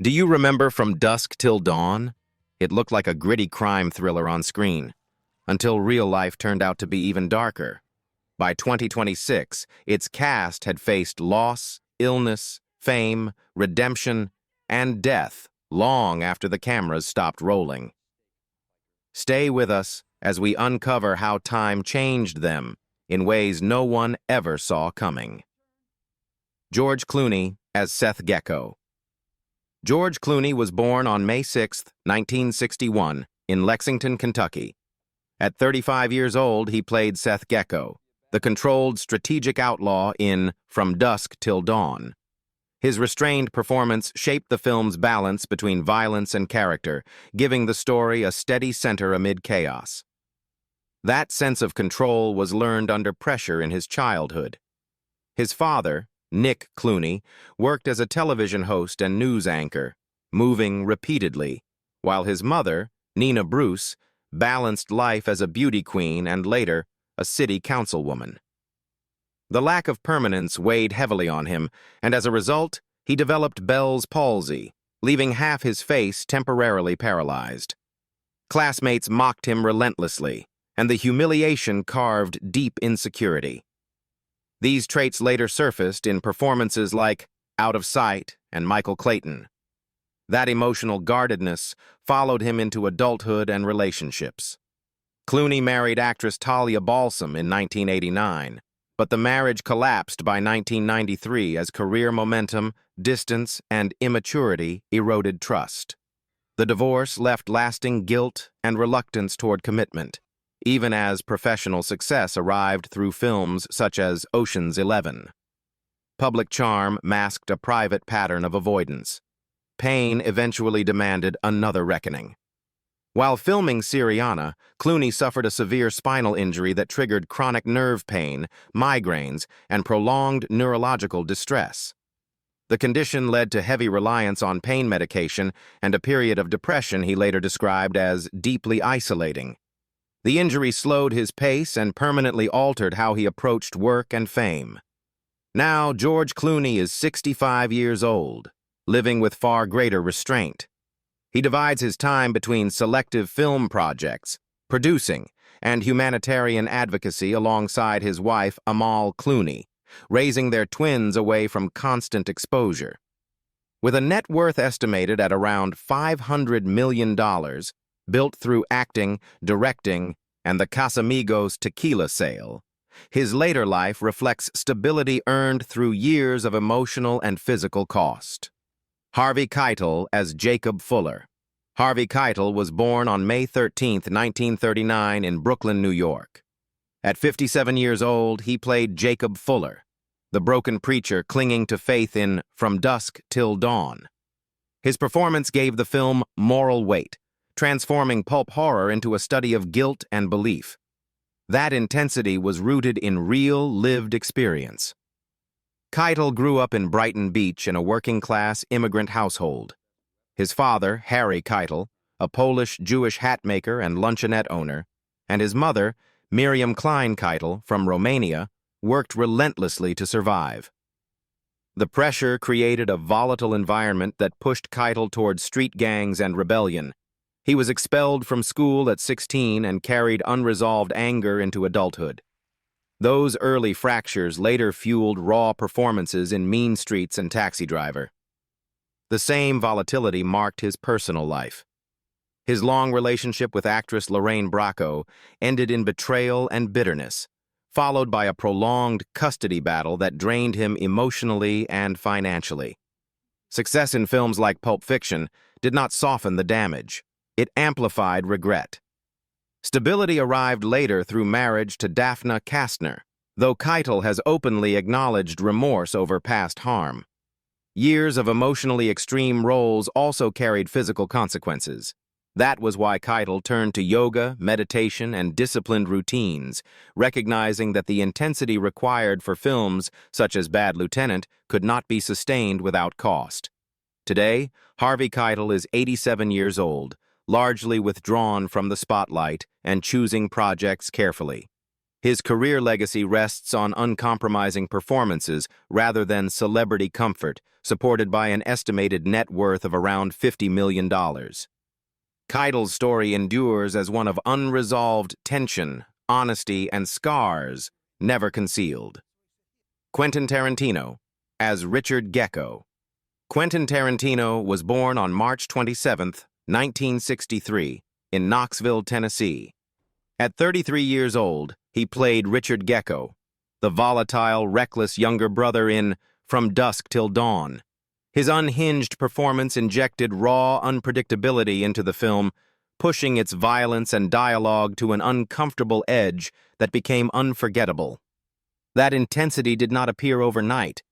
Do you remember From Dusk Till Dawn? It looked like a gritty crime thriller on screen, until real life turned out to be even darker. By 2026, its cast had faced loss, illness, fame, redemption, and death long after the cameras stopped rolling. Stay with us as we uncover how time changed them in ways no one ever saw coming. George Clooney as Seth Gecko. George Clooney was born on May 6, 1961, in Lexington, Kentucky. At 35 years old, he played Seth Gecko, the controlled strategic outlaw in From Dusk Till Dawn. His restrained performance shaped the film's balance between violence and character, giving the story a steady center amid chaos. That sense of control was learned under pressure in his childhood. His father, Nick Clooney, worked as a television host and news anchor, moving repeatedly, while his mother, Nina Bruce, balanced life as a beauty queen and later a city councilwoman. The lack of permanence weighed heavily on him, and as a result, he developed Bell's palsy, leaving half his face temporarily paralyzed. Classmates mocked him relentlessly, and the humiliation carved deep insecurity. These traits later surfaced in performances like Out of Sight and Michael Clayton. That emotional guardedness followed him into adulthood and relationships. Clooney married actress Talia Balsam in 1989, but the marriage collapsed by 1993 as career momentum, distance, and immaturity eroded trust. The divorce left lasting guilt and reluctance toward commitment, even as professional success arrived through films such as Ocean's 11. Public charm masked a private pattern of avoidance. Pain eventually demanded another reckoning. While filming Syriana, Clooney suffered a severe spinal injury that triggered chronic nerve pain, migraines, and prolonged neurological distress. The condition led to heavy reliance on pain medication and a period of depression he later described as deeply isolating. The injury slowed his pace and permanently altered how he approached work and fame. Now, George Clooney is 65 years old, living with far greater restraint. He divides his time between selective film projects, producing, and humanitarian advocacy alongside his wife, Amal Clooney, raising their twins away from constant exposure. With a net worth estimated at around $500 million, built through acting, directing, and the Casamigos tequila sale, his later life reflects stability earned through years of emotional and physical cost. Harvey Keitel as Jacob Fuller. Harvey Keitel was born on May 13, 1939 in Brooklyn, New York. At 57 years old, he played Jacob Fuller, the broken preacher clinging to faith in From Dusk Till Dawn. His performance gave the film moral weight, transforming pulp horror into a study of guilt and belief. That intensity was rooted in real, lived experience. Keitel grew up in Brighton Beach in a working-class immigrant household. His father, Harvey Keitel, a Polish-Jewish hat-maker and luncheonette owner, and his mother, Miriam Klein Keitel, from Romania, worked relentlessly to survive. The pressure created a volatile environment that pushed Keitel toward street gangs and rebellion. He was expelled from school at 16 and carried unresolved anger into adulthood. Those early fractures later fueled raw performances in Mean Streets and Taxi Driver. The same volatility marked his personal life. His long relationship with actress Lorraine Bracco ended in betrayal and bitterness, followed by a prolonged custody battle that drained him emotionally and financially. Success in films like Pulp Fiction did not soften the damage. It amplified regret. Stability arrived later through marriage to Daphne Kastner, though Keitel has openly acknowledged remorse over past harm. Years of emotionally extreme roles also carried physical consequences. That was why Keitel turned to yoga, meditation, and disciplined routines, recognizing that the intensity required for films such as Bad Lieutenant could not be sustained without cost. Today, Harvey Keitel is 87 years old, largely withdrawn from the spotlight and choosing projects carefully. His career legacy rests on uncompromising performances rather than celebrity comfort, supported by an estimated net worth of around $50 million. Keitel's story endures as one of unresolved tension, honesty, and scars, never concealed. Quentin Tarantino, as Richard Gecko. Quentin Tarantino was born on March 27, 1963, in Knoxville, Tennessee. At 33 years old, he played Richard Gecko, the volatile, reckless younger brother in From Dusk Till Dawn. His unhinged performance injected raw unpredictability into the film, pushing its violence and dialogue to an uncomfortable edge that became unforgettable. That intensity did not appear overnight.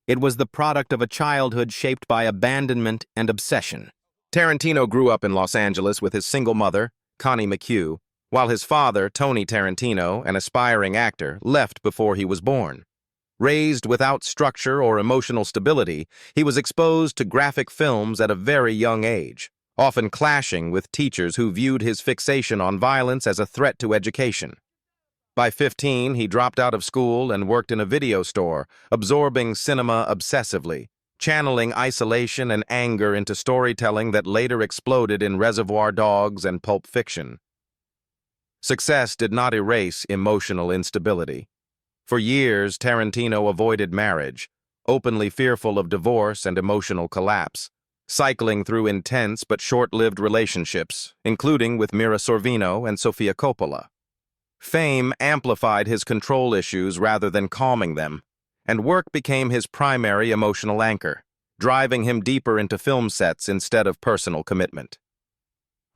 It was the product of a childhood shaped by abandonment and obsession. Tarantino grew up in Los Angeles with his single mother, Connie McHugh, while his father, Tony Tarantino, an aspiring actor, left before he was born. Raised without structure or emotional stability, he was exposed to graphic films at a very young age, often clashing with teachers who viewed his fixation on violence as a threat to education. By 15, he dropped out of school and worked in a video store, absorbing cinema obsessively, channeling isolation and anger into storytelling that later exploded in Reservoir Dogs and Pulp Fiction. Success did not erase emotional instability. For years, Tarantino avoided marriage, openly fearful of divorce and emotional collapse, cycling through intense but short-lived relationships, including with Mira Sorvino and Sofia Coppola. Fame amplified his control issues rather than calming them, and work became his primary emotional anchor, driving him deeper into film sets instead of personal commitment.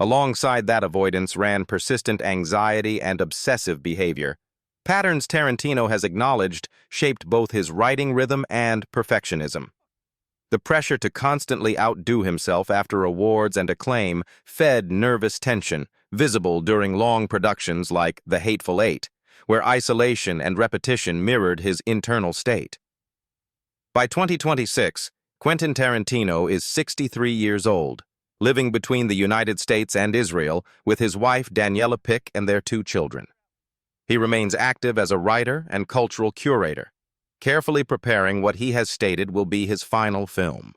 Alongside that avoidance ran persistent anxiety and obsessive behavior, patterns Tarantino has acknowledged shaped both his writing rhythm and perfectionism. The pressure to constantly outdo himself after awards and acclaim fed nervous tension, visible during long productions like The Hateful Eight, where isolation and repetition mirrored his internal state. By 2026, Quentin Tarantino is 63 years old, living between the United States and Israel with his wife Daniela Pick and their 2 children. He remains active as a writer and cultural curator, carefully preparing what he has stated will be his final film.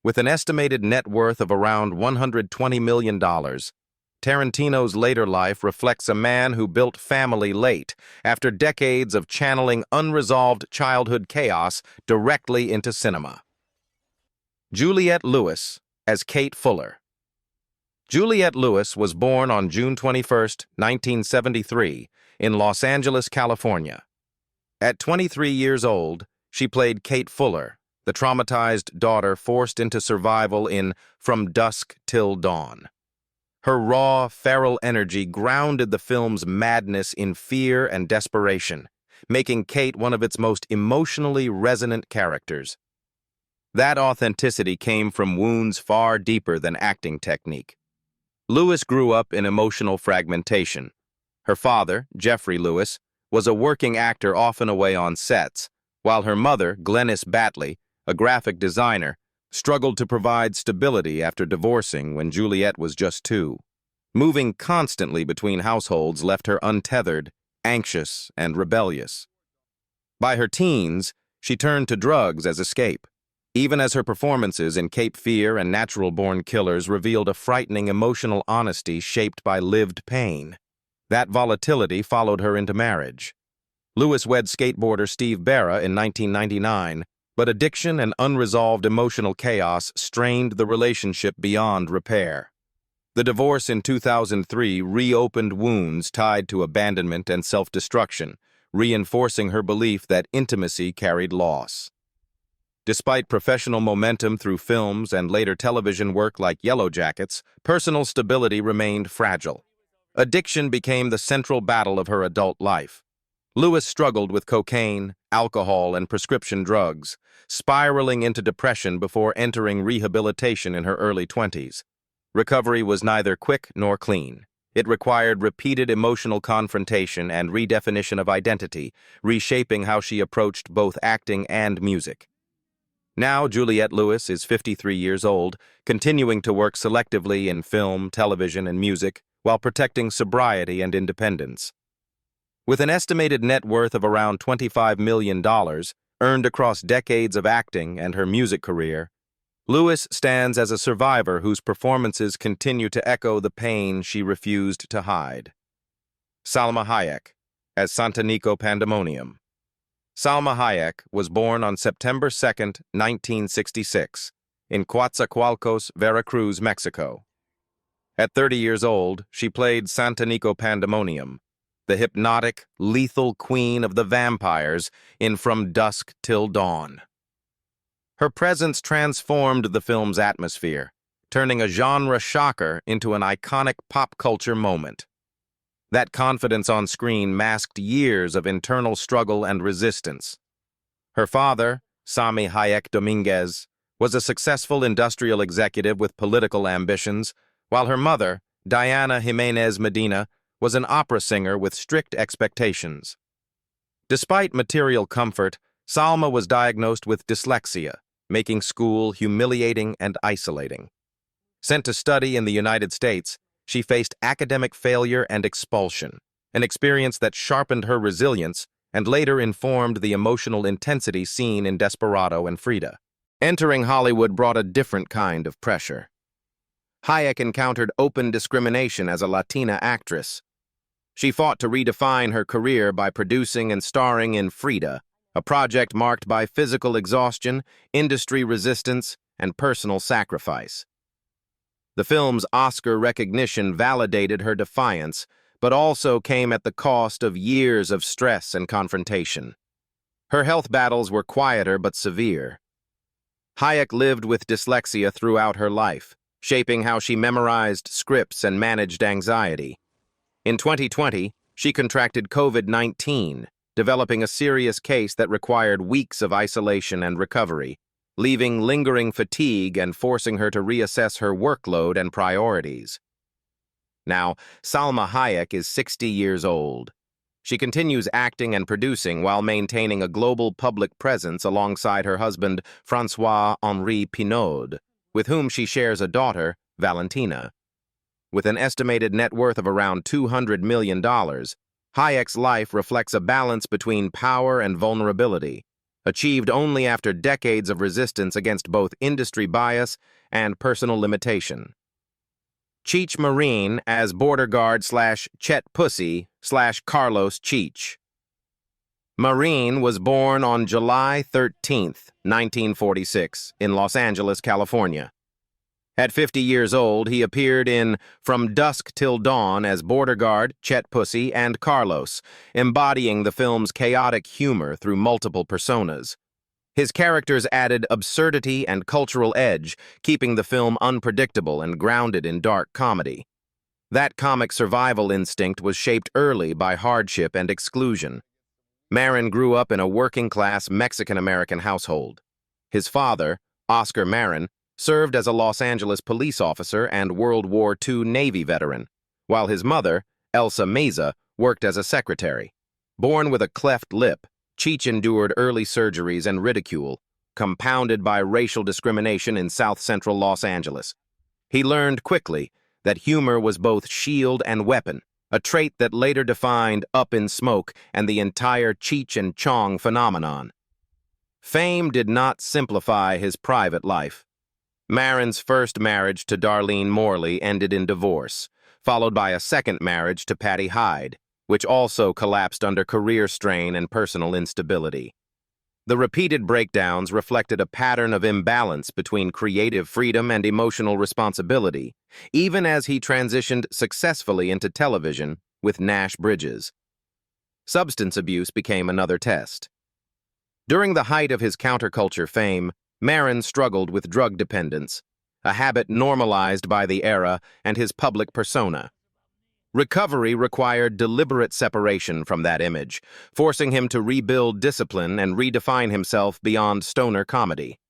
With an estimated net worth of around $120 million, Tarantino's later life reflects a man who built family late after decades of channeling unresolved childhood chaos directly into cinema. Juliette Lewis, as Kate Fuller. Juliette Lewis was born on June 21, 1973, in Los Angeles, California. At 23 years old, she played Kate Fuller, the traumatized daughter forced into survival in From Dusk Till Dawn. Her raw, feral energy grounded the film's madness in fear and desperation, making Kate one of its most emotionally resonant characters. That authenticity came from wounds far deeper than acting technique. Lewis grew up in emotional fragmentation. Her father, Jeffrey Lewis, was a working actor often away on sets, while her mother, Glennis Batley, a graphic designer, struggled to provide stability after divorcing when Juliette was just 2. Moving constantly between households left her untethered, anxious, and rebellious. By her teens, she turned to drugs as escape, even as her performances in Cape Fear and Natural Born Killers revealed a frightening emotional honesty shaped by lived pain. That volatility followed her into marriage. Lewis wed skateboarder Steve Barra in 1999, but addiction and unresolved emotional chaos strained the relationship beyond repair. The divorce in 2003 reopened wounds tied to abandonment and self-destruction, reinforcing her belief that intimacy carried loss. Despite professional momentum through films and later television work like Yellow Jackets, personal stability remained fragile. Addiction became the central battle of her adult life. Lewis struggled with cocaine, alcohol, and prescription drugs, spiraling into depression before entering rehabilitation in her early 20s. Recovery was neither quick nor clean. It required repeated emotional confrontation and redefinition of identity, reshaping how she approached both acting and music. Now, Juliette Lewis is 53 years old, continuing to work selectively in film, television, and music, while protecting sobriety and independence. With an estimated net worth of around $25 million, earned across decades of acting and her music career, Lewis stands as a survivor whose performances continue to echo the pain she refused to hide. Salma Hayek, as Santanico Pandemonium. Salma Hayek was born on September 2, 1966, in Coatzacoalcos, Veracruz, Mexico. At 30 years old, she played Santanico Pandemonium, the hypnotic, lethal queen of the vampires in From Dusk Till Dawn. Her presence transformed the film's atmosphere, turning a genre shocker into an iconic pop culture moment. That confidence on screen masked years of internal struggle and resistance. Her father, Sami Hayek Dominguez, was a successful industrial executive with political ambitions, while her mother, Diana Jimenez Medina, was an opera singer with strict expectations. Despite material comfort, Salma was diagnosed with dyslexia, making school humiliating and isolating. Sent to study in the United States, she faced academic failure and expulsion, an experience that sharpened her resilience and later informed the emotional intensity seen in Desperado and Frida. Entering Hollywood brought a different kind of pressure. Hayek encountered open discrimination as a Latina actress. She fought to redefine her career by producing and starring in Frida, a project marked by physical exhaustion, industry resistance, and personal sacrifice. The film's Oscar recognition validated her defiance, but also came at the cost of years of stress and confrontation. Her health battles were quieter but severe. Hayek lived with dyslexia throughout her life, shaping how she memorized scripts and managed anxiety. In 2020, she contracted COVID-19, developing a serious case that required weeks of isolation and recovery, leaving lingering fatigue and forcing her to reassess her workload and priorities. Now, Salma Hayek is 60 years old. She continues acting and producing while maintaining a global public presence alongside her husband, François-Henri Pinault, with whom she shares a daughter, Valentina. With an estimated net worth of around $200 million, Hayek's life reflects a balance between power and vulnerability, achieved only after decades of resistance against both industry bias and personal limitation. Cheech Marin as border guard / Chet Pussy / Carlos Cheech. Marin was born on July 13, 1946, in Los Angeles, California. At 50 years old, he appeared in From Dusk Till Dawn as border guard, Chet Pussy, and Carlos, embodying the film's chaotic humor through multiple personas. His characters added absurdity and cultural edge, keeping the film unpredictable and grounded in dark comedy. That comic survival instinct was shaped early by hardship and exclusion. Marin grew up in a working-class Mexican-American household. His father, Oscar Marin, served as a Los Angeles police officer and World War II Navy veteran, while his mother, Elsa Meza, worked as a secretary. Born with a cleft lip, Cheech endured early surgeries and ridicule, compounded by racial discrimination in South-Central Los Angeles. He learned quickly that humor was both shield and weapon, a trait that later defined Up in Smoke and the entire Cheech and Chong phenomenon. Fame did not simplify his private life. Marin's first marriage to Darlene Morley ended in divorce, followed by a second marriage to Patty Hyde, which also collapsed under career strain and personal instability. The repeated breakdowns reflected a pattern of imbalance between creative freedom and emotional responsibility, even as he transitioned successfully into television with Nash Bridges. Substance abuse became another test. During the height of his counterculture fame, Marin struggled with drug dependence, a habit normalized by the era and his public persona. Recovery required deliberate separation from that image, forcing him to rebuild discipline and redefine himself beyond stoner comedy.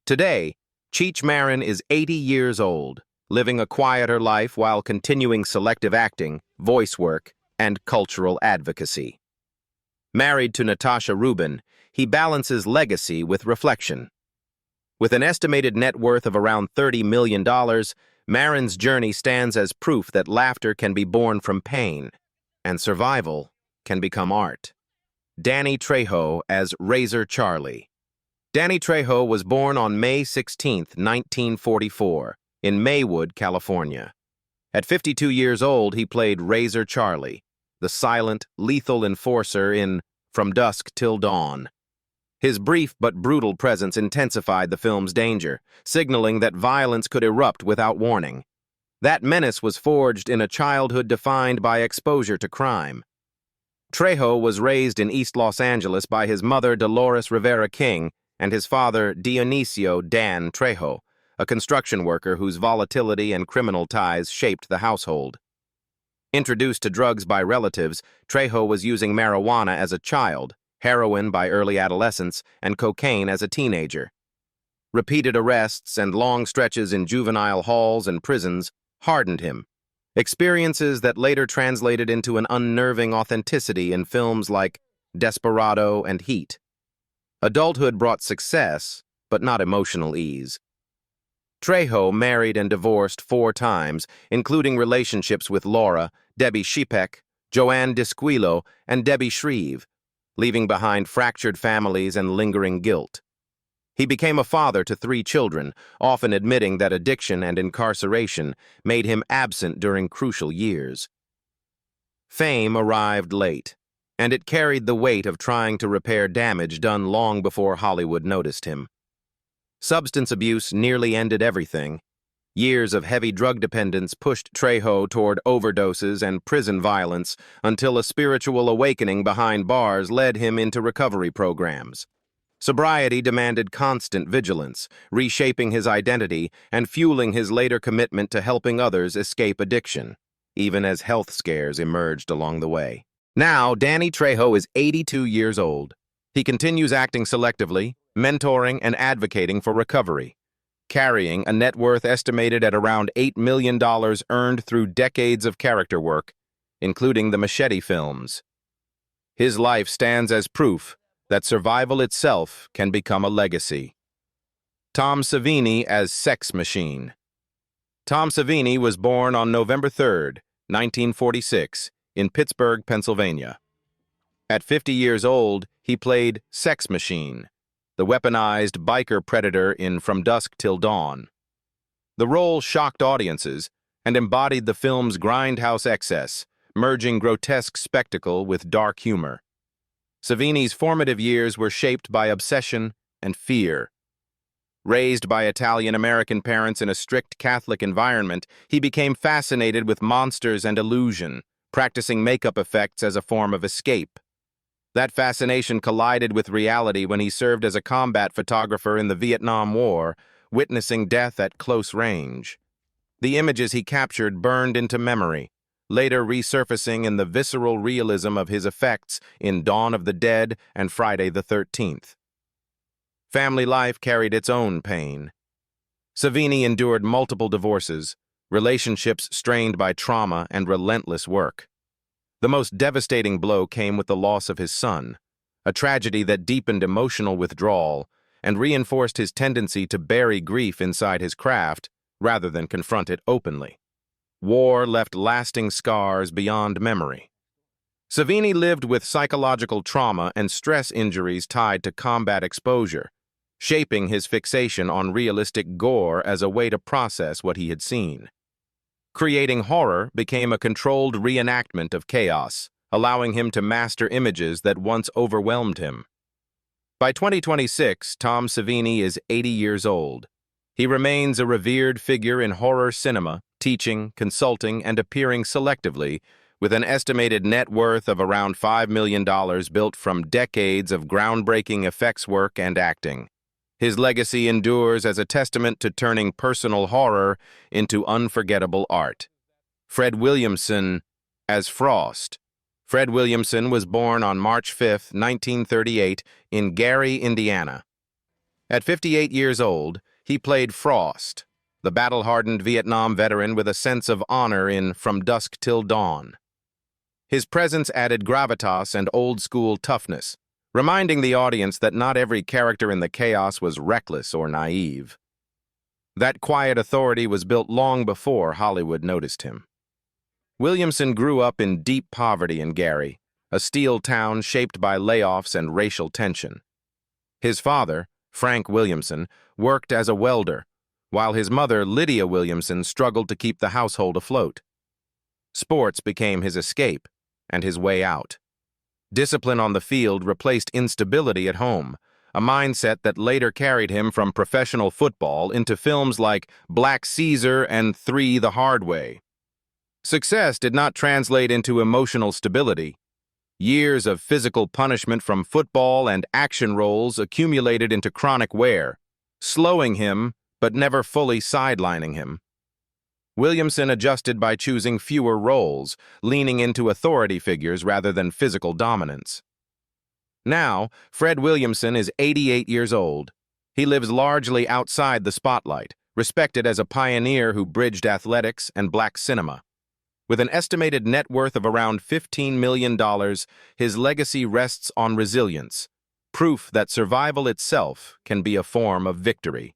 Today, Cheech Marin is 80 years old, living a quieter life while continuing selective acting, voice work, and cultural advocacy. Married to Natasha Rubin, he balances legacy with reflection. With an estimated net worth of around $30 million, Marin's journey stands as proof that laughter can be born from pain, and survival can become art. Danny Trejo as Razor Charlie. Danny Trejo was born on May 16, 1944, in Maywood, California. At 52 years old, he played Razor Charlie, the silent, lethal enforcer in From Dusk Till Dawn. His brief but brutal presence intensified the film's danger, signaling that violence could erupt without warning. That menace was forged in a childhood defined by exposure to crime. Trejo was raised in East Los Angeles by his mother Dolores Rivera King and his father Dionisio Dan Trejo, a construction worker whose volatility and criminal ties shaped the household. Introduced to drugs by relatives, Trejo was using marijuana as a child, heroin by early adolescence, and cocaine as a teenager. Repeated arrests and long stretches in juvenile halls and prisons hardened him, experiences that later translated into an unnerving authenticity in films like Desperado and Heat. Adulthood brought success, but not emotional ease. Trejo married and divorced 4 times, including relationships with Laura, Debbie Shipek, Joanne Disquilo, and Debbie Shreve, leaving behind fractured families and lingering guilt. He became a father to 3 children, often admitting that addiction and incarceration made him absent during crucial years. Fame arrived late, and it carried the weight of trying to repair damage done long before Hollywood noticed him. Substance abuse nearly ended everything. Years of heavy drug dependence pushed Trejo toward overdoses and prison violence until a spiritual awakening behind bars led him into recovery programs. Sobriety demanded constant vigilance, reshaping his identity and fueling his later commitment to helping others escape addiction, even as health scares emerged along the way. Now, Danny Trejo is 82 years old. He continues acting selectively, mentoring and advocating for recovery, carrying a net worth estimated at around $8 million earned through decades of character work, including the Machete films. His life stands as proof that survival itself can become a legacy. Tom Savini as Sex Machine. Tom Savini was born on November 3, 1946, in Pittsburgh, Pennsylvania. At 50 years old, he played Sex Machine, the weaponized biker predator in From Dusk Till Dawn. The role shocked audiences and embodied the film's grindhouse excess, merging grotesque spectacle with dark humor. Savini's formative years were shaped by obsession and fear. Raised by Italian-American parents in a strict Catholic environment, he became fascinated with monsters and illusion, practicing makeup effects as a form of escape. That fascination collided with reality when he served as a combat photographer in the Vietnam War, witnessing death at close range. The images he captured burned into memory, later resurfacing in the visceral realism of his effects in Dawn of the Dead and Friday the 13th. Family life carried its own pain. Savini endured multiple divorces, relationships strained by trauma and relentless work. The most devastating blow came with the loss of his son, a tragedy that deepened emotional withdrawal and reinforced his tendency to bury grief inside his craft rather than confront it openly. War left lasting scars beyond memory. Savini lived with psychological trauma and stress injuries tied to combat exposure, shaping his fixation on realistic gore as a way to process what he had seen. Creating horror became a controlled reenactment of chaos, allowing him to master images that once overwhelmed him. By 2026, Tom Savini is 80 years old. He remains a revered figure in horror cinema, teaching, consulting, and appearing selectively, with an estimated net worth of around $5 million built from decades of groundbreaking effects work and acting. His legacy endures as a testament to turning personal horror into unforgettable art. Fred Williamson as Frost. Fred Williamson was born on March 5, 1938, in Gary, Indiana. At 58 years old, he played Frost, the battle-hardened Vietnam veteran with a sense of honor in From Dusk Till Dawn. His presence added gravitas and old-school toughness, reminding the audience that not every character in the chaos was reckless or naive. That quiet authority was built long before Hollywood noticed him. Williamson grew up in deep poverty in Gary, a steel town shaped by layoffs and racial tension. His father, Frank Williamson, worked as a welder, while his mother, Lydia Williamson, struggled to keep the household afloat. Sports became his escape and his way out. Discipline on the field replaced instability at home, a mindset that later carried him from professional football into films like Black Caesar and 3 The Hard Way. Success did not translate into emotional stability. Years of physical punishment from football and action roles accumulated into chronic wear, slowing him but never fully sidelining him. Williamson adjusted by choosing fewer roles, leaning into authority figures rather than physical dominance. Now, Fred Williamson is 88 years old. He lives largely outside the spotlight, respected as a pioneer who bridged athletics and black cinema. With an estimated net worth of around $15 million, his legacy rests on resilience, proof that survival itself can be a form of victory.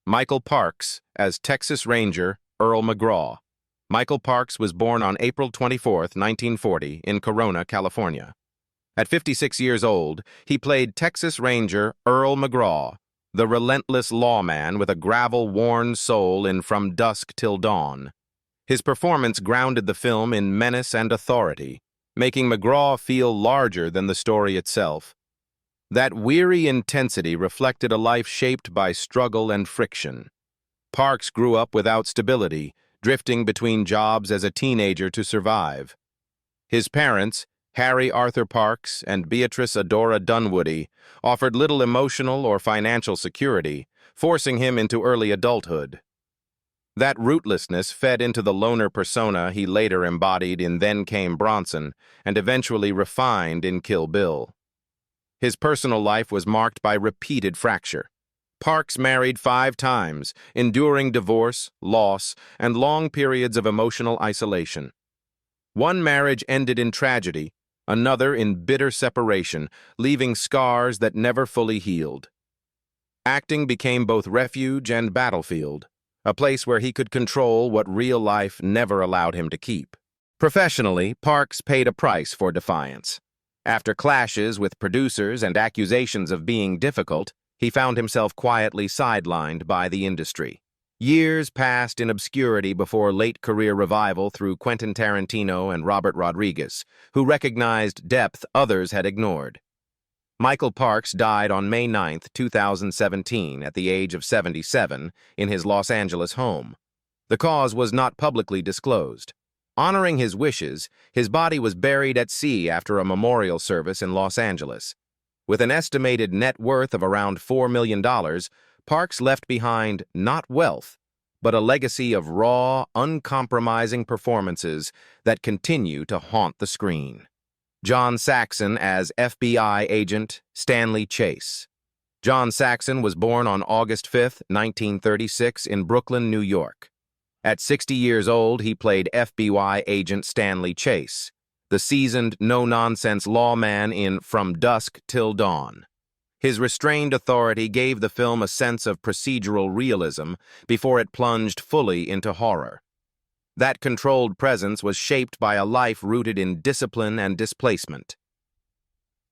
Michael Parks as Texas Ranger Earl McGraw. Michael Parks was born on April 24, 1940, in Corona, California. At 56 years old, he played Texas Ranger Earl McGraw, the relentless lawman with a gravel-worn soul in From Dusk Till Dawn. His performance grounded the film in menace and authority, making McGraw feel larger than the story itself. That weary intensity reflected a life shaped by struggle and friction. Parks grew up without stability, drifting between jobs as a teenager to survive. His parents, Harry Arthur Parks and Beatrice Adora Dunwoody, offered little emotional or financial security, forcing him into early adulthood. That rootlessness fed into the loner persona he later embodied in Then Came Bronson and eventually refined in Kill Bill. His personal life was marked by repeated fracture. Parks married 5 times, enduring divorce, loss, and long periods of emotional isolation. One marriage ended in tragedy, another in bitter separation, leaving scars that never fully healed. Acting became both refuge and battlefield, a place where he could control what real life never allowed him to keep. Professionally, Parks paid a price for defiance. After clashes with producers and accusations of being difficult, he found himself quietly sidelined by the industry. Years passed in obscurity before late career revival through Quentin Tarantino and Robert Rodriguez, who recognized depth others had ignored. Michael Parks died on May 9, 2017, at the age of 77, in his Los Angeles home. The cause was not publicly disclosed. Honoring his wishes, his body was buried at sea after a memorial service in Los Angeles. With an estimated net worth of around $4 million, Parks left behind not wealth, but a legacy of raw, uncompromising performances that continue to haunt the screen. John Saxon as FBI agent Stanley Chase. John Saxon was born on August 5, 1936, in Brooklyn, New York. At 60 years old, he played FBI agent Stanley Chase, the seasoned, no-nonsense lawman in From Dusk Till Dawn. His restrained authority gave the film a sense of procedural realism before it plunged fully into horror. That controlled presence was shaped by a life rooted in discipline and displacement.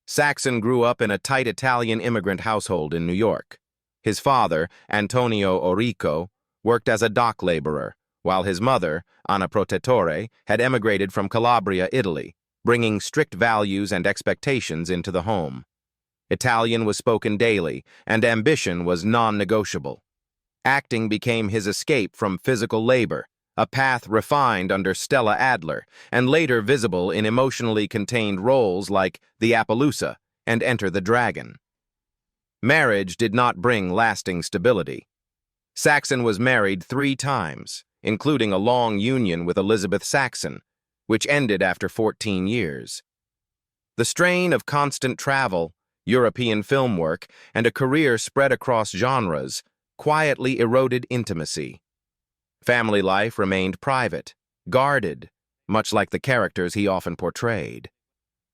Saxon grew up in a tight Italian immigrant household in New York. His father, Antonio Orrico, worked as a dock laborer, while his mother, Anna Protettore, had emigrated from Calabria, Italy, bringing strict values and expectations into the home. Italian was spoken daily, and ambition was non-negotiable. Acting became his escape from physical labor, a path refined under Stella Adler, and later visible in emotionally contained roles like The Appaloosa and Enter the Dragon. Marriage did not bring lasting stability. Saxon was married 3 times, including a long union with Elizabeth Saxon, which ended after 14 years. The strain of constant travel, European film work, and a career spread across genres quietly eroded intimacy. Family life remained private, guarded, much like the characters he often portrayed.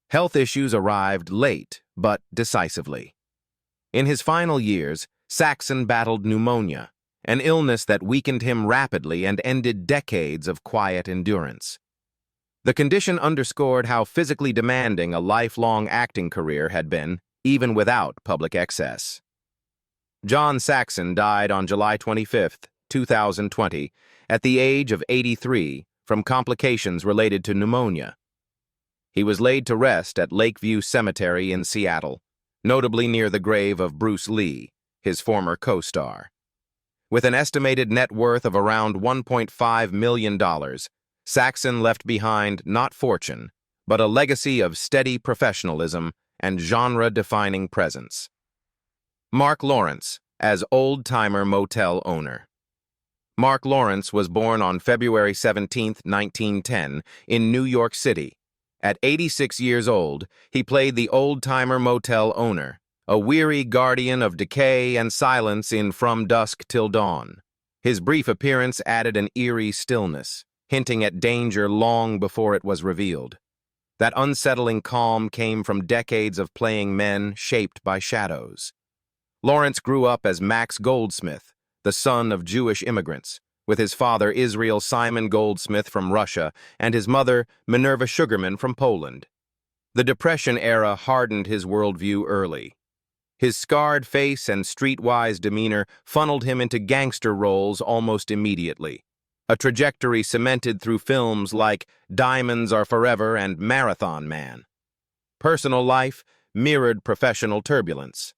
Health issues arrived late, but decisively. In his final years, Saxon battled pneumonia, an illness that weakened him rapidly and ended decades of quiet endurance. The condition underscored how physically demanding a lifelong acting career had been, even without public excess. John Saxon died on July 25, 2020, at the age of 83 from complications related to pneumonia. He was laid to rest at Lakeview Cemetery in Seattle, notably near the grave of Bruce Lee, his former co-star. With an estimated net worth of around $1.5 million, Saxon left behind not fortune, but a legacy of steady professionalism and genre-defining presence. Marc Lawrence, as old-timer motel owner. Marc Lawrence was born on February 17, 1910, in New York City. At 86 years old, he played the old-timer motel owner, a weary guardian of decay and silence in From Dusk Till Dawn. His brief appearance added an eerie stillness, hinting at danger long before it was revealed. That unsettling calm came from decades of playing men shaped by shadows. Lawrence grew up as Max Goldsmith, the son of Jewish immigrants, with his father Israel Simon Goldsmith from Russia and his mother Minerva Sugarman from Poland. The Depression era hardened his worldview early. His scarred face and streetwise demeanor funneled him into gangster roles almost immediately, a trajectory cemented through films like Diamonds Are Forever and Marathon Man. Personal life mirrored professional turbulence.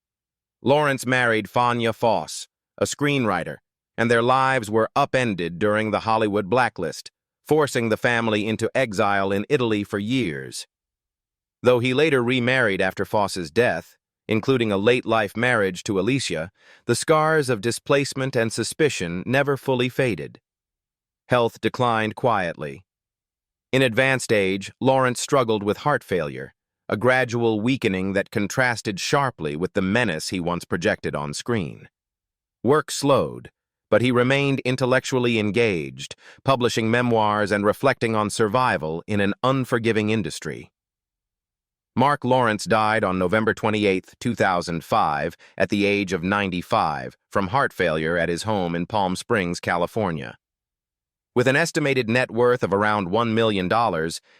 Lawrence married Fania Foss, a screenwriter, and their lives were upended during the Hollywood blacklist, forcing the family into exile in Italy for years. Though he later remarried after Foss's death, including a late-life marriage to Alicia, the scars of displacement and suspicion never fully faded. Health declined quietly. In advanced age, Lawrence struggled with heart failure, a gradual weakening that contrasted sharply with the menace he once projected on screen. Work slowed, but he remained intellectually engaged, publishing memoirs and reflecting on survival in an unforgiving industry. Marc Lawrence died on November 28, 2005, at the age of 95, from heart failure at his home in Palm Springs, California. With an estimated net worth of around $1 million,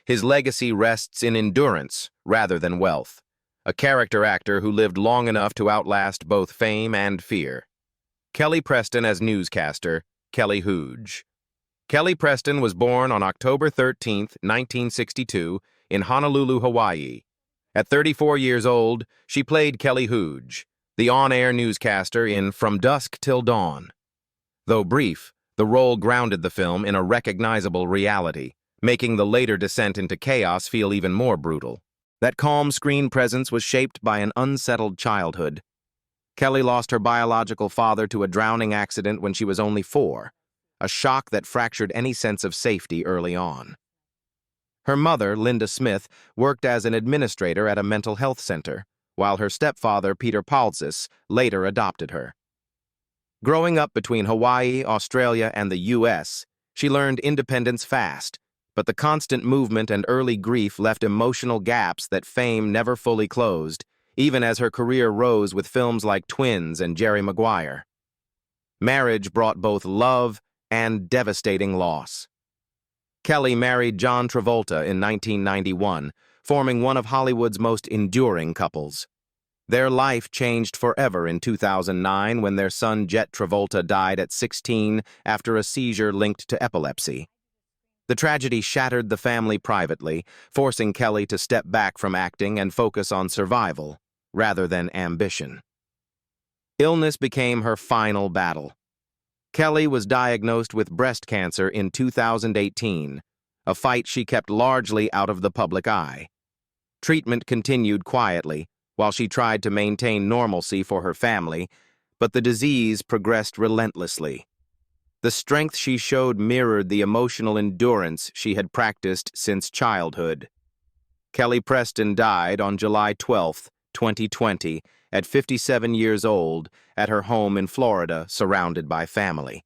his legacy rests in endurance rather than wealth, a character actor who lived long enough to outlast both fame and fear. Kelly Preston as newscaster, Kelly Hooge. Kelly Preston was born on October 13, 1962, in Honolulu, Hawaii. At 34 years old, she played Kelly Hooge, the on-air newscaster in From Dusk Till Dawn. Though brief, the role grounded the film in a recognizable reality, making the later descent into chaos feel even more brutal. That calm screen presence was shaped by an unsettled childhood. Kelly lost her biological father to a drowning accident when she was only 4, a shock that fractured any sense of safety early on. Her mother, Linda Smith, worked as an administrator at a mental health center, while her stepfather, Peter Paltzis, later adopted her. Growing up between Hawaii, Australia, and the U.S., she learned independence fast, but the constant movement and early grief left emotional gaps that fame never fully closed, even as her career rose with films like Twins and Jerry Maguire. Marriage brought both love and devastating loss. Kelly married John Travolta in 1991, forming one of Hollywood's most enduring couples. Their life changed forever in 2009 when their son Jet Travolta died at 16 after a seizure linked to epilepsy. The tragedy shattered the family privately, forcing Kelly to step back from acting and focus on survival, rather than ambition. Illness became her final battle. Kelly was diagnosed with breast cancer in 2018, a fight she kept largely out of the public eye. Treatment continued quietly, while she tried to maintain normalcy for her family, but the disease progressed relentlessly. The strength she showed mirrored the emotional endurance she had practiced since childhood. Kelly Preston died on July 12, 2020, at 57 years old, at her home in Florida, surrounded by family.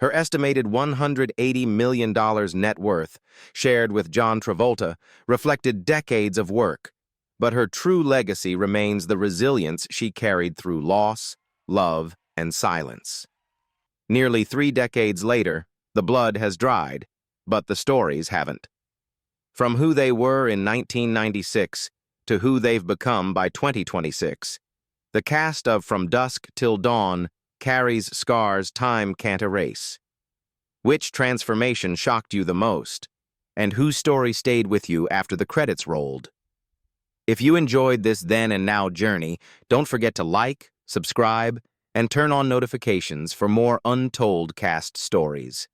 Her estimated $180 million net worth, shared with John Travolta, reflected decades of work, but her true legacy remains the resilience she carried through loss, love, and silence. Nearly 3 decades later, the blood has dried, but the stories haven't. From who they were in 1996 to who they've become by 2026, the cast of From Dusk Till Dawn carries scars time can't erase. Which transformation shocked you the most, and whose story stayed with you after the credits rolled? If you enjoyed this then and now journey, don't forget to like, subscribe, and turn on notifications for more untold cast stories.